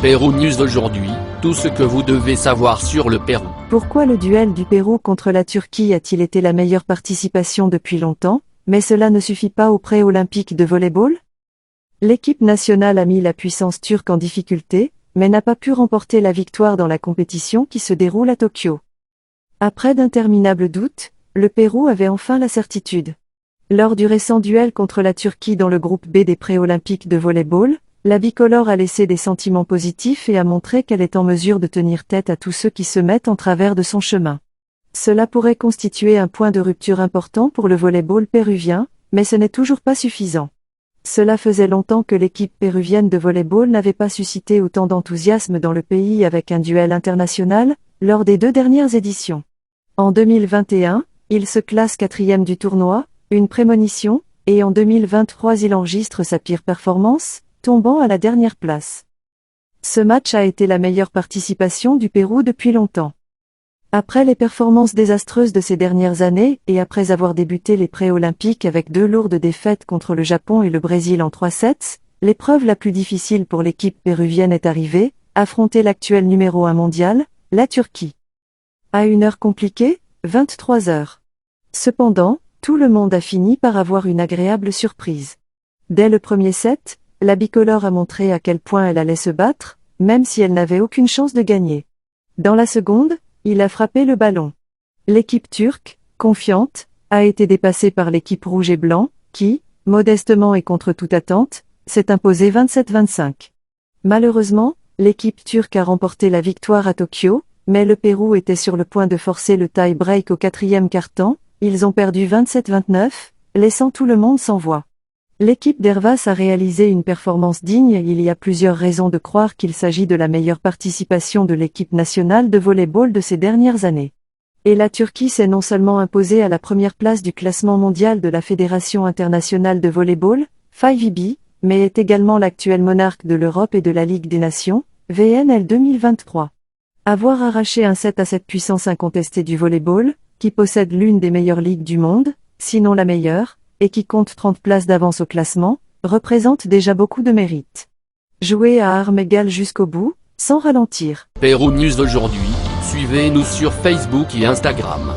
Pérou News aujourd'hui, tout ce que vous devez savoir sur le Pérou. Pourquoi le duel du Pérou contre la Turquie a-t-il été la meilleure participation depuis longtemps, mais cela ne suffit pas aux pré-olympiques de volley-ball? L'équipe nationale a mis la puissance turque en difficulté, mais n'a pas pu remporter la victoire dans la compétition qui se déroule à Tokyo. Après d'interminables doutes, le Pérou avait enfin la certitude. Lors du récent duel contre la Turquie dans le groupe B des pré-olympiques de volley-ball, la bicolore a laissé des sentiments positifs et a montré qu'elle est en mesure de tenir tête à tous ceux qui se mettent en travers de son chemin. Cela pourrait constituer un point de rupture important pour le volley-ball péruvien, mais ce n'est toujours pas suffisant. Cela faisait longtemps que l'équipe péruvienne de volley-ball n'avait pas suscité autant d'enthousiasme dans le pays avec un duel international, lors des 2 dernières éditions. En 2021, il se classe 4e du tournoi, une prémonition, et en 2023 il enregistre sa pire performance, tombant à la dernière place. Ce match a été la meilleure participation du Pérou depuis longtemps. Après les performances désastreuses de ces dernières années, et après avoir débuté les pré-olympiques avec 2 lourdes défaites contre le Japon et le Brésil en 3 sets, l'épreuve la plus difficile pour l'équipe péruvienne est arrivée, affronter l'actuel numéro 1 mondial, la Turquie. À une heure compliquée, 23 heures. Cependant, tout le monde a fini par avoir une agréable surprise. Dès le premier set, la bicolore a montré à quel point elle allait se battre, même si elle n'avait aucune chance de gagner. Dans la seconde, il a frappé le ballon. L'équipe turque, confiante, a été dépassée par l'équipe rouge et blanc, qui, modestement et contre toute attente, s'est imposée 27-25. Malheureusement, l'équipe turque a remporté la victoire à Tokyo, mais le Pérou était sur le point de forcer le tie-break au 4e quart-temps, ils ont perdu 27-29, laissant tout le monde sans voix. L'équipe d'Hervás a réalisé une performance digne et il y a plusieurs raisons de croire qu'il s'agit de la meilleure participation de l'équipe nationale de volley-ball de ces dernières années. Et la Turquie s'est non seulement imposée à la première place du classement mondial de la Fédération internationale de volley-ball, FIVB, mais est également l'actuel monarque de l'Europe et de la Ligue des Nations, VNL 2023. Avoir arraché un set à cette puissance incontestée du volley-ball, qui possède l'une des meilleures ligues du monde, sinon la meilleure, et qui compte 30 places d'avance au classement, représente déjà beaucoup de mérite. Jouer à armes égales jusqu'au bout, sans ralentir. Pérou News aujourd'hui, suivez-nous sur Facebook et Instagram.